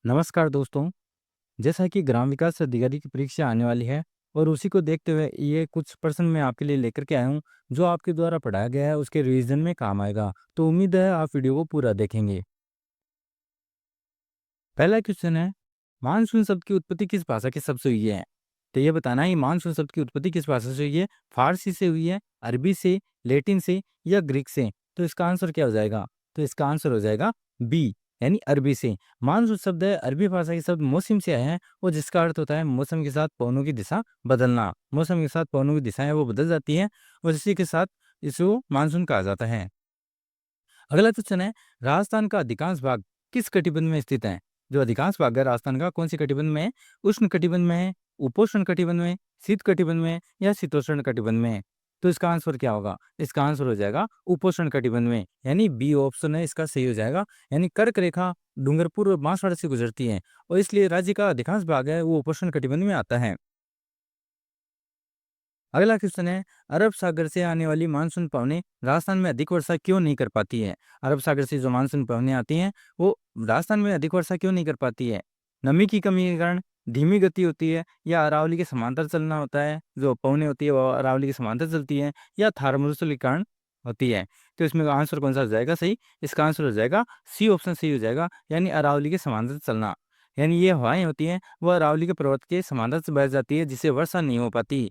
नमस्कार दोस्तों। जैसा कि ग्राम विकास अधिकारी की परीक्षा आने वाली है और उसी को देखते हुए ये कुछ प्रश्न मैं आपके लिए लेकर के आया हूँ जो आपके द्वारा पढ़ाया गया है उसके रिवीजन में काम आएगा। तो उम्मीद है आप वीडियो को पूरा देखेंगे। पहला क्वेश्चन है, मानसून शब्द की उत्पत्ति किस भाषा के शब्द से हुई है? तो ये बताना है मानसून शब्द की उत्पत्ति किस भाषा से हुई है। फारसी से हुई है, अरबी से, लेटिन से या ग्रीक से? तो इसका आंसर क्या हो जाएगा? तो इसका आंसर हो जाएगा बी, यानी अरबी से। मानसून शब्द है अरबी भाषा के शब्द मौसम से आया है और जिसका अर्थ होता है मौसम के साथ पवनों की दिशा बदलना। मौसम के साथ पवनों की दिशाएं वो बदल जाती हैं और इसी के साथ इसको मानसून कहा जाता है। अगला क्वेश्चन है, राजस्थान का अधिकांश भाग किस कटिबंध में स्थित है? जो अधिकांश भाग है राजस्थान का कौन सी कटिबंध में है? उष्ण कटिबंध में है, उपोष्ण कटिबंध में, शीत कटिबंध में या शीतोष्ण कटिबंध में? तो इसका आंसर क्या होगा? इसका आंसर हो जाएगा उपोष्ण कटिबंध में, यानी बी ऑप्शन है इसका सही हो जाएगा। यानी कर्क रेखा डूंगरपुर और बांसवाड़ा से गुजरती है और इसलिए राज्य का अधिकांश भाग है वो उपोष्ण कटिबंध में आता है। अगला क्वेश्चन है, अरब सागर से आने वाली मानसून पवनें राजस्थान में अधिक वर्षा क्यों नहीं कर पाती है? अरब सागर से जो मानसून पवनें आती हैं वो राजस्थान में अधिक वर्षा क्यों नहीं कर पाती है? नमी की कमी के कारण, धीमी गति होती है, या अरावली के समांतर चलना होता है, जो पवनें होती है वो अरावली के समांतर चलती है, या थार मरुस्थल के कारण होती है? तो इसमें आंसर कौन सा हो जाएगा सही? इसका आंसर हो जाएगा सी ऑप्शन सही हो जाएगा, यानी अरावली के समांतर चलना। यानी ये हवाएं होती हैं वो अरावली के पर्वत के समांतर से बह जाती है जिससे वर्षा नहीं हो पाती।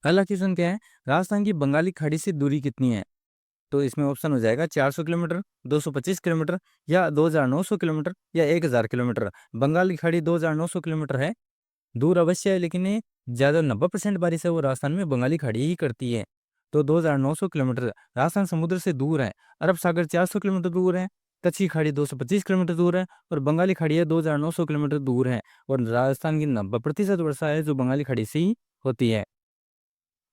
अगला क्वेश्चन क्या है, राजस्थान की बंगाली खाड़ी से दूरी कितनी है? तो इसमें ऑप्शन हो जाएगा 400 किलोमीटर, 225 किलोमीटर या 2900 किलोमीटर या 1000 किलोमीटर। बंगाली खाड़ी 2900 किलोमीटर है। दूर अवश्य है लेकिन ये ज़्यादा 90% बारिश है वो राजस्थान में बंगाली खाड़ी ही करती है। तो 2900 किलोमीटर राजस्थान समुद्र से दूर है। अरब सागर 400 किलोमीटर दूर है, कच्ची खाड़ी 225 किलोमीटर दूर है और बंगाली खाड़ी है 2900 किलोमीटर दूर है। और राजस्थान की 90% वर्षा है जो बंगाली खाड़ी से ही होती है।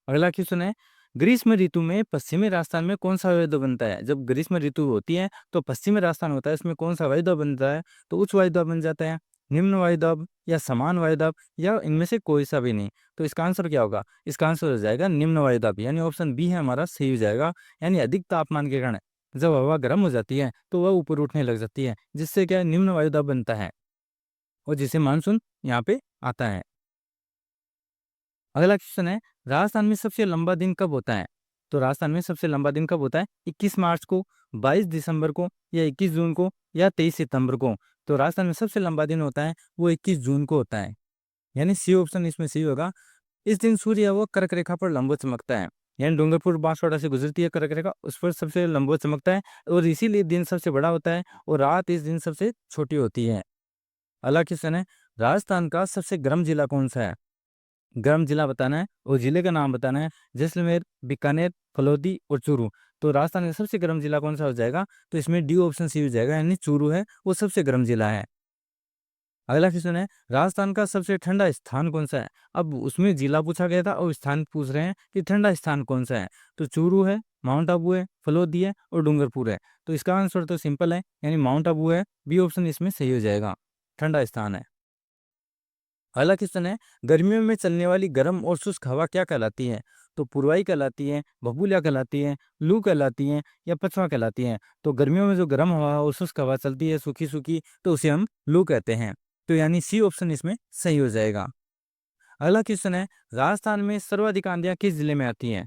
अगला क्वेश्चन है, ग्रीष्म ऋतु में पश्चिमी राजस्थान में कौन सा वायुद्वार बनता है? जब ग्रीष्म ऋतु होती है तो पश्चिमी राजस्थान होता है, इसमें कौन सा वायुद्वार बनता है? तो उच्च वायुद्वार बन जाता है, निम्न वायुद्वार या समान वायुद्वार या इनमें से कोई सा भी नहीं। तो इसका आंसर क्या होगा? इसका आंसर हो जाएगा निम्न वायुद्वार, यानी ऑप्शन बी है हमारा सही हो जाएगा। यानी अधिक तापमान के कारण जब हवा गर्म हो जाती है तो वह ऊपर उठने लग जाती है जिससे क्या निम्न वायुद्वार बनता है और जिसे मानसून यहाँ पे आता है। अगला क्वेश्चन है, राजस्थान में सबसे लंबा दिन कब होता है? तो राजस्थान में सबसे लंबा दिन कब होता है? 21 मार्च को, 22 दिसंबर को या 21 जून को या 23 सितंबर को? तो राजस्थान में सबसे लंबा दिन होता है वो 21 जून को होता है, यानी सी ऑप्शन इसमें सही होगा। इस दिन सूर्य वो कर्क रेखा पर लंबवत चमकता है, यानी डूंगरपुर बांसवाड़ा से गुजरती है कर्क रेखा, उस पर सबसे लंबवत चमकता है और इसीलिए दिन सबसे बड़ा होता है और रात इस दिन सबसे छोटी होती है। अगला क्वेश्चन है, राजस्थान का सबसे गर्म जिला कौन सा है? गर्म जिला बताना है और जिले का नाम बताना है, जैसलमेर, बीकानेर, फलौदी और चूरू। तो राजस्थान का सबसे गर्म जिला कौन सा हो जाएगा? तो इसमें डी ऑप्शन सी हो जाएगा, यानी चूरू है वो सबसे गर्म जिला है। अगला क्वेश्चन है, राजस्थान का सबसे ठंडा स्थान कौन सा है? अब उसमें जिला पूछा गया था और स्थान पूछ रहे हैं कि ठंडा स्थान कौन सा है। तो चूरू है, माउंट आबू है, फलोदी है और डूंगरपुर है। तो इसका आंसर तो सिंपल है, यानी माउंट आबू है, बी ऑप्शन इसमें सही हो जाएगा, ठंडा स्थान है। अगला क्वेश्चन है, गर्मियों में चलने वाली गर्म और शुष्क हवा क्या कहलाती है? तो पुरवाई कहलाती है, भभूलिया कहलाती है, लू कहलाती है या पछवा कहलाती है? तो गर्मियों में जो गर्म हवा और शुष्क हवा चलती है सूखी सूखी तो उसे हम लू कहते हैं। तो यानी सी ऑप्शन इसमें सही हो जाएगा। अगला क्वेश्चन है, राजस्थान में सर्वाधिक आंधियां किस जिले में आती हैं?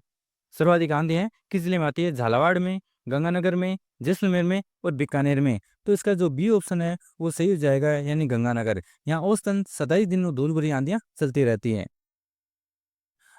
सर्वाधिक आंधियां किस जिले में आती है? झालावाड़ में, गंगानगर में, जैसलमेर में और बीकानेर में? तो इसका जो बी ऑप्शन है वो सही हो जाएगा, यानी गंगानगर। यहाँ औसतन 27 दिनों धूल भरी आंधियां चलती रहती हैं।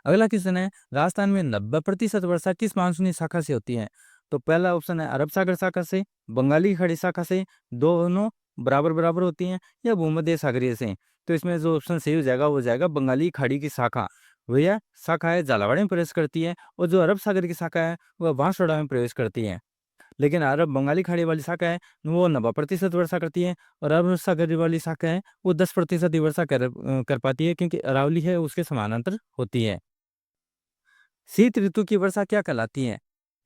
अगला क्वेश्चन है, राजस्थान में 90% वर्षा किस मानसूनी शाखा से होती है? तो पहला ऑप्शन है अरब सागर शाखा से, बंगाली खाड़ी शाखा से, दोनों बराबर बराबर होती हैं या भूमध्य सागरीय से? तो इसमें जो ऑप्शन सही हो जाएगा वो हो जाएगा बंगाली खाड़ी की शाखा। वह शाखा है झालावाड़ में प्रवेश करती है और जो अरब सागर की शाखा है वह बांसवाड़ा में प्रवेश करती है। लेकिन अरब बंगाली खाड़ी वाली शाखा है वो 90% वर्षा करती है और अरब सागर वाली शाखा है वो 10% ही वर्षा कर पाती है, क्योंकि अरावली है उसके समानांतर होती है। शीत ऋतु की वर्षा क्या कहलाती है?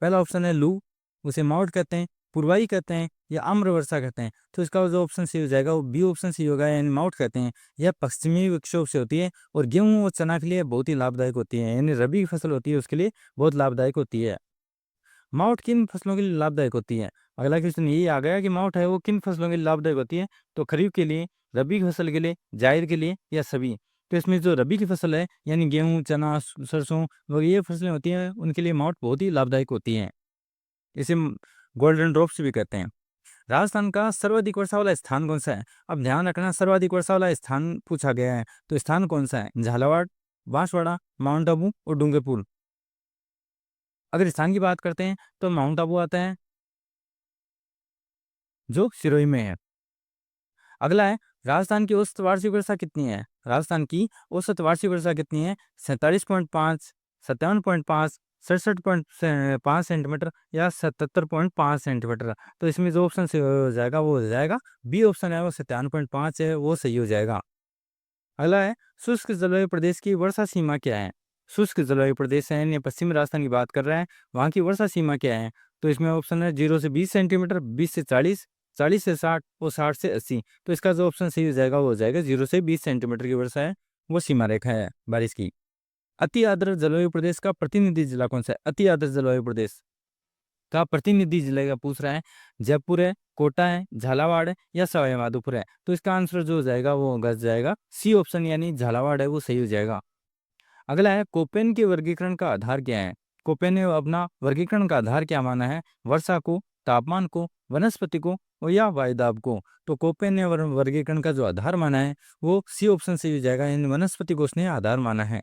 पहला ऑप्शन है लू, उसे माउट कहते हैं, पुरवाई कहते हैं या आम्र वर्षा कहते हैं? तो इसका जो ऑप्शन सी हो जाएगा वो बी ऑप्शन सी होगा, यानी माउट कहते हैं। यह पश्चिमी विक्षोभ से होती है और गेहूं और चना के लिए बहुत ही लाभदायक होती है, यानी रबी की फसल होती है उसके लिए बहुत लाभदायक होती है। माउट किन फसलों के लिए लाभदायक होती है? अगला क्वेश्चन यही आ गया कि माउट है वो किन फसलों के लिए लाभदायक होती है? तो खरीफ के लिए, रबी की फसल के लिए, जायद के लिए या सभी? तो इसमें जो रबी की फसल है यानी गेहूँ, चना, सरसों वगैरह ये फसलें होती हैं, उनके लिए माउट बहुत ही लाभदायक होती हैं। इसे गोल्डन ड्रॉप्स भी कहते हैं। राजस्थान का सर्वाधिक वर्षा वाला स्थान कौन सा है? अब ध्यान रखना, सर्वाधिक वर्षा वाला स्थान पूछा गया है, तो स्थान कौन सा है? झालावाड़, बांसवाड़ा, माउंट आबू और डूंगरपुर। अगर स्थान की बात करते हैं तो माउंट आबू आता है जो सिरोही में है। अगला है, राजस्थान की औसत वार्षिक वर्षा कितनी है? राजस्थान की औसत वार्षिक वर्षा कितनी है? 47.5, 57.5, 67.5 सेंटीमीटर या 77.5 सेंटीमीटर। तो इसमें जो ऑप्शन से हो जाएगा वो हो जाएगा बी ऑप्शन है, वो 57.5 है, वो सही हो जाएगा। अगला है, शुष्क जलवायु प्रदेश की वर्षा सीमा क्या है? शुष्क जलवायु प्रदेश है यानी पश्चिमी राजस्थान की बात कर रहे हैं, वहाँ की वर्षा सीमा क्या है? तो इसमें ऑप्शन है 0 से 20 सेंटीमीटर, 20 से 40, 40 से 60 और 60 से 80। तो इसका जो ऑप्शन सही हो जाएगा वो हो जाएगा 0 से 20 सेंटीमीटर की वर्षा है, वो सीमा रेखा है बारिश की। अति आर्द्र जलवायु प्रदेश का प्रतिनिधि जिला कौन सा है? अति आर्द्र जलवायु प्रदेश का प्रतिनिधि जिले का पूछ रहा है, जयपुर है, कोटा है, झालावाड़ है या सवाई माधोपुर है? तो इसका आंसर जो हो जाएगा वो गस जाएगा सी ऑप्शन यानी झालावाड़ है, वो सही हो जाएगा। अगला है, कोपेन के वर्गीकरण का आधार क्या है? कोपेन ने अपना वर्गीकरण का आधार क्या माना है? वर्षा को, तापमान को, वनस्पति को और या वायुदाब को? तो कोपेन ने वर्गीकरण का जो आधार माना है वो सी ऑप्शन सही हो जाएगा यानी वनस्पति को उसने आधार माना है।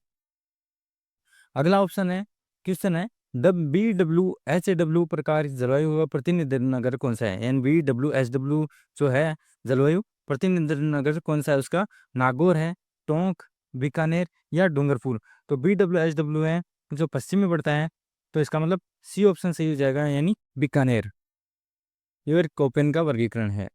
अगला ऑप्शन है, क्वेश्चन है, BWHW प्रकार की जलवायु का प्रतिनिधि नगर कौन सा है? एन BWHW जो है जलवायु प्रतिनिधि नगर कौन सा है उसका? नागौर है, टोंक, बीकानेर या डूंगरपुर? तो BWHW है जो पश्चिम में पड़ता है, तो इसका मतलब सी ऑप्शन सही हो जाएगा यानी बीकानेर। ये कोपेन का वर्गीकरण है।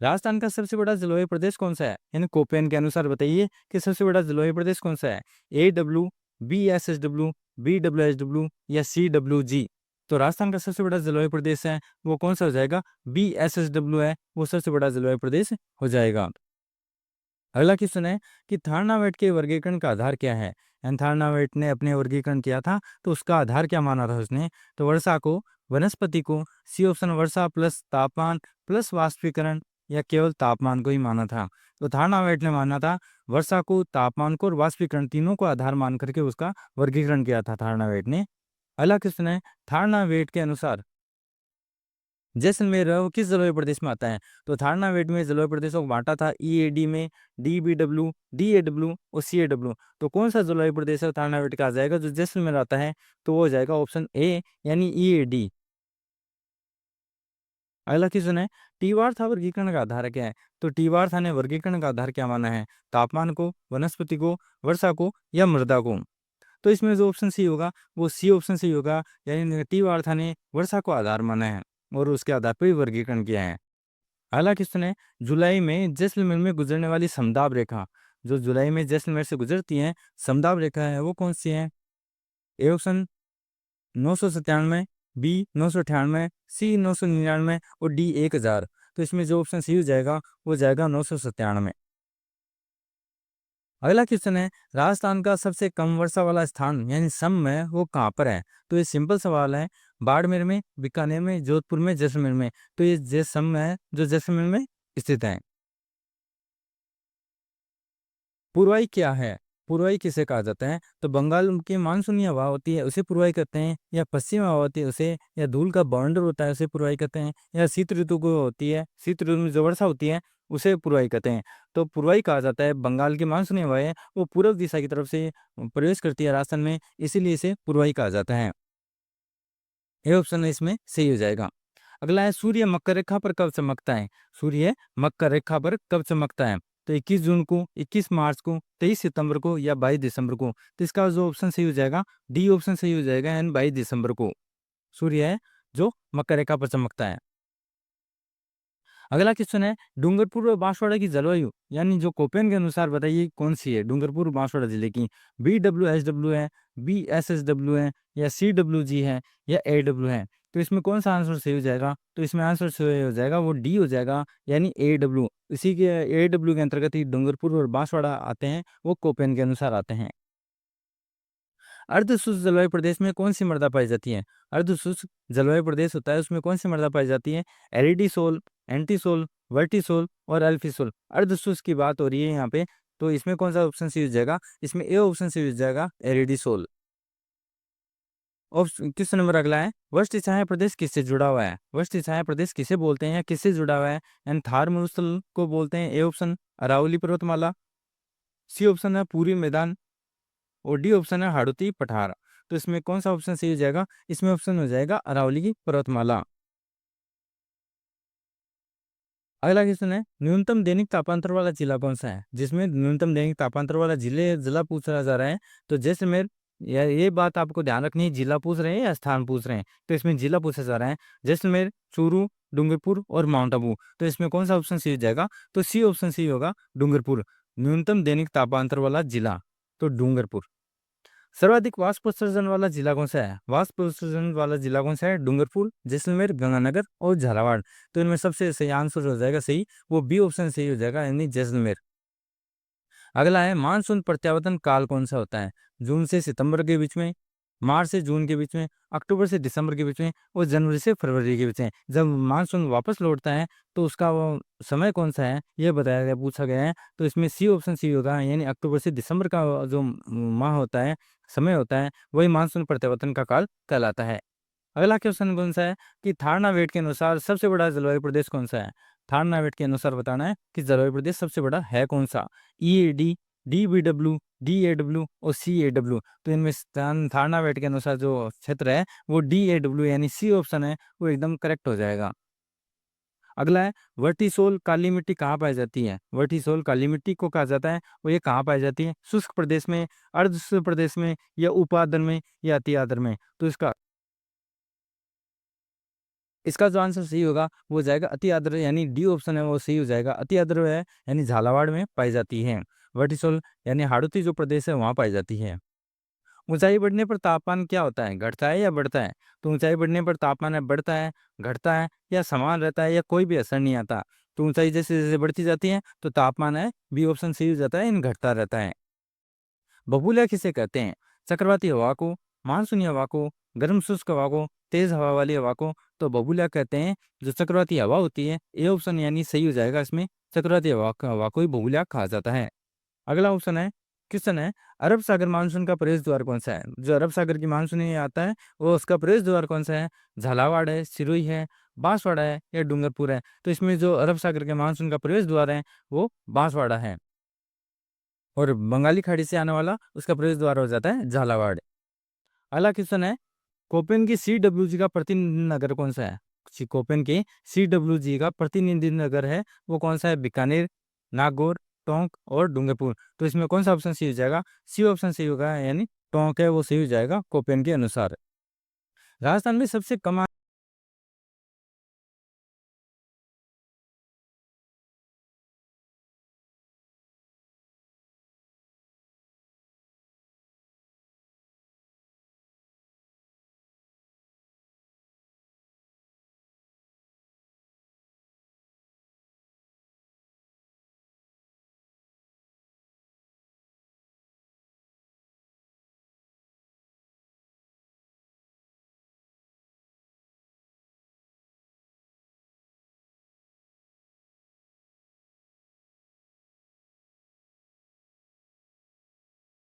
राजस्थान का सबसे बड़ा जलवायु प्रदेश कौन सा है? यानी कोपेन के अनुसार बताइए कि सबसे बड़ा जलवायु प्रदेश कौन सा है? AW, BSSW, BWHW या CWG? तो राजस्थान का सबसे बड़ा जलवायु प्रदेश है वो कौन सा हो जाएगा? BSSW है, वो सबसे बड़ा जलवायु प्रदेश हो जाएगा। अगला क्वेश्चन है कि थारनावेट के वर्गीकरण का आधार क्या है? यानी थारनावेट ने अपने वर्गीकरण किया था तो उसका आधार क्या माना था उसने? तो वर्षा को, वनस्पति को, सी ऑप्शन वर्षा प्लस तापमान प्लस वाष्पीकरण या केवल तापमान को ही माना था? तो थारनावेट ने माना था वर्षा को, तापमान को और वाष्पीकरण तीनों को आधार मान करके उसका वर्गीकरण किया था थारनावेट ने। अगला क्वेश्चन है, थारनावेट के अनुसार जैसलमेर है वो किस जलवायु प्रदेश में आता है? तो थारनावेट में जलवायु प्रदेशों को बांटा था EAD में, DBW, DAW और CAW। तो कौन सा जलवायु प्रदेश है थारनावेट का आ जाएगा जो जैसलमेर आता है? तो वो हो जाएगा ऑप्शन ए यानी EAD। अगला क्वेश्चन है, टीवार वर्गीकरण का आधार क्या है? तो टीवार ने वर्गीकरण का आधार क्या माना है? तापमान को, वनस्पति को, वर्षा को या मृदा को? तो इसमें जो ऑप्शन सी होगा वो सी ऑप्शन सही होगा यानी टीवार ने वर्षा को आधार माना है और उसके आधार पर ही वर्गीकरण किया है। अगला क्वेश्चन है, जुलाई में जैसलमेर में गुजरने वाली समदाब रेखा, जो जुलाई में जैसलमेर से गुजरती है समदाब रेखा है वो कौन सी है? ए ऑप्शन 997, बी 998, सी 999 और डी 1000। तो इसमें जो ऑप्शन सी हो जाएगा वो जाएगा 997। अगला क्वेश्चन है, राजस्थान का सबसे कम वर्षा वाला स्थान यानी सम में वो कहाँ पर है? तो ये सिंपल सवाल है, बाड़मेर में, बीकानेर में, जोधपुर में, जैसलमेर में। तो ये सम है जो जैसलमेर में स्थित है। पूर्वाई क्या है? पूर्वाई किसे कहा जाता है? तो बंगाल की मानसूनी हवा होती है उसे पूर्वाई कहते हैं, या पश्चिम हवा होती है उसे, या धूल का बॉन्डर होता है उसे पूर्वाई कहते हैं, या शीत ऋतु को होती है, शीत ऋतु में जो वर्षा होती है उसे पूर्वाई कहते हैं। तो पूर्वाई कहा जाता है बंगाल की मानसूनी हवाएं वो पूर्व दिशा की तरफ से प्रवेश करती है राजस्थान में, इसीलिए इसे पूर्वाई कहा जाता है। ये ऑप्शन इसमें सही हो जाएगा। अगला है, सूर्य मकर रेखा पर कब चमकता है? सूर्य मकर रेखा पर कब चमकता है? तो 21 जून को, 21 मार्च को, 23 सितंबर को या 22 दिसंबर को? तो इसका जो ऑप्शन सही हो जाएगा डी ऑप्शन सही हो जाएगा यानी 22 दिसंबर को सूर्य है जो मकर रेखा पर चमकता है। अगला क्वेश्चन है, डूंगरपुर और बांसवाड़ा की जलवायु यानी जो कोपेन के अनुसार बताइए कौन सी है डूंगरपुर और बांसवाड़ा जिले की? BWHW है, BSSW है या CWG है या AW है? तो इसमें कौन सा आंसर सही हो जाएगा? तो इसमें आंसर सही हो जाएगा वो डी हो जाएगा यानी AW। इसी के AW के अंतर्गत ही डूंगरपुर और बांसवाड़ा आते हैं, वो कोपेन के अनुसार आते हैं। अर्धशुष्क जलवायु प्रदेश में कौन सी मृदा पाई जाती है? अर्धशुष्क जलवायु प्रदेश होता है, उसमें कौन सी मृदा पाई जाती है? एरिडीसोल, एंटीसोल, वर्टिसोल और अल्फीसोल। अर्धशुष्क की बात हो रही है यहाँ पे, तो इसमें कौन सा ऑप्शन सी हो जाएगा? इसमें ए ऑप्शन सी हो जाएगा, एरिडीसोल। क्वेश्चन नंबर अगला है, वशिष्ठ छाया प्रदेश किससे जुड़ा हुआ है? वशिष्ठ छाया प्रदेश किसे बोलते हैं या किससे जुड़ा हुआ है? एंड थार मरुस्थल को बोलते हैं। ए ऑप्शन अरावली पर्वतमाला, सी ऑप्शन है पूरी मैदान और डी ऑप्शन है हाड़ौती पठार। तो इसमें कौन सा ऑप्शन सही हो जाएगा? इसमें ऑप्शन हो जाएगा अरावली की पर्वतमाला। अगला क्वेश्चन है, न्यूनतम दैनिक तापांतर वाला जिला कौन सा है? जिसमें न्यूनतम दैनिक तापांतर वाला जिला पूछा जा रहा है, तो जैसलमेर, या ये बात आपको ध्यान रखनी है, जिला पूछ रहे हैं या स्थान पूछ रहे हैं? तो इसमें जिला पूछा जा रहा है, जैसलमेर, चूरू, डूंगरपुर और माउंट आबू। तो इसमें कौन सा ऑप्शन सही हो जाएगा? तो सी ऑप्शन सही होगा, डूंगरपुर। न्यूनतम दैनिक तापांतर वाला जिला तो डूंगरपुर। सर्वाधिक वाष्प उत्सर्जन वाला जिला कौन सा है? वाष्प उत्सर्जन वाला जिला कौन सा है? डूंगरपुर, जैसलमेर, गंगानगर और झालावाड़। तो इनमें सबसे सही आंसर हो जाएगा सही, वो बी ऑप्शन सही हो जाएगा, यानी जैसलमेर। अगला है, मानसून प्रत्यावर्तन काल कौन सा होता है? जून से सितंबर के बीच में, मार्च से जून के बीच में, अक्टूबर से दिसंबर के बीच में और जनवरी से फरवरी के बीच में। जब मानसून वापस लौटता है तो उसका वो समय कौन सा है, यह बताया गया, पूछा गया है। तो इसमें सी ऑप्शन सी होगा, यानी अक्टूबर से दिसंबर का जो माह होता है, समय होता है, वही मानसून प्रत्यावर्तन का काल कहलाता है। अगला क्वेश्चन कौन सा है कि थारनावेट के अनुसार सबसे बड़ा जलवायु प्रदेश कौन सा है? थारनावेट के अनुसार बताना है कि जलवायु प्रदेश सबसे बड़ा है कौन सा? ईएडी, डीबीडब्ल्यू, डीएडब्ल्यू और सीएडब्ल्यू। तो इनमें थारनावेट के अनुसार जो क्षेत्र है वो डीएडब्ल्यू यानी सी ऑप्शन है, वो एकदम करेक्ट हो जाएगा। अगला है, वर्टिसोल काली मिट्टी कहाँ पाई जाती है? वर्टिसोल काली मिट्टी को कहा जाता है, वो ये कहाँ पाई जाती है? शुष्क प्रदेश में, अर्ध शुष्क प्रदेश में, या उपादन में, या अति आर्द्र में? तो इसका जो आंसर सही होगा वो हो जाएगा अति आर्द्र, यानी डी ऑप्शन है वो सही हो जाएगा। अति आर्द्र है यानी झालावाड़ में पाई जाती है। वर्टिसोल यानी हाड़ौती जो प्रदेश है वहाँ पाई जाती है। ऊंचाई बढ़ने पर तापमान क्या होता है? घटता है या बढ़ता है? तो ऊंचाई बढ़ने पर तापमान है बढ़ता है, घटता है, या समान रहता है, या कोई भी असर नहीं आता? तो ऊंचाई जैसे जैसे बढ़ती जाती है तो तापमान है बी ऑप्शन सही हो जाता है, इन घटता रहता है। बबूला किसे कहते हैं? चक्रवाती हवा को, मानसूनी हवा को, गर्म शुष्क हवा को, तेज हवा वाली हवा को? तो बबूला कहते हैं जो चक्रवाती हवा होती है। ए ऑप्शन यानी सही हो जाएगा इसमें, चक्रवाती हवा को ही बबूला कहा जाता है। अगला ऑप्शन है, क्वेश्चन है, अरब सागर मानसून का प्रवेश द्वार कौन सा है? जो अरब सागर की मानसून ये आता है वो उसका प्रवेश द्वार कौन सा है? झालावाड़ है, सिरोही है, बांसवाड़ा है, या डूंगरपुर है? तो इसमें जो अरब सागर के मानसून का प्रवेश द्वार है वो बांसवाड़ा है, और बंगाली खाड़ी से आने वाला उसका प्रवेश द्वार हो जाता है झालावाड़। अगला क्वेश्चन है, कोपेन की CWG का प्रतिनिधि नगर कौन सा है? कोपेन के CWG का प्रतिनिधि नगर है वो कौन सा है? बीकानेर, नागौर, टोंक और डूंगरपुर। तो इसमें कौन सा ऑप्शन सही हो जाएगा? सी ऑप्शन सही होगा, यानी टोंक है वो सही हो जाएगा कोपेन के अनुसार। राजस्थान में सबसे कम